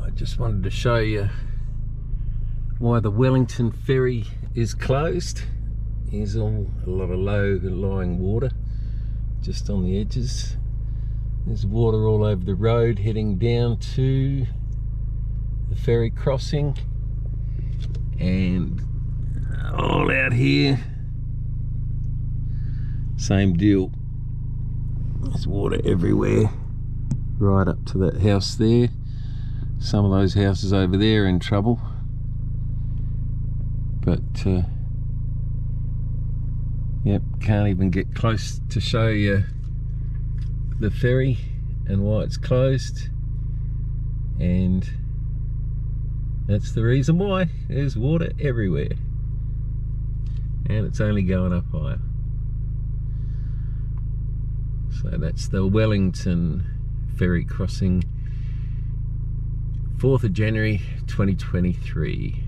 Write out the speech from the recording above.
I just wanted to show you why the Wellington ferry is closed. Here's a lot of low-lying water just on the edges. There's water all over the road heading down to the ferry crossing, and all out here, same deal. There's water everywhere, right up to that house there. Some of those houses over there are in trouble, but yep, can't even get close to show you the ferry and why it's closed, and that's the reason why. There's water everywhere, and it's only going up higher. So that's the Wellington ferry crossing, 4th of January 2023.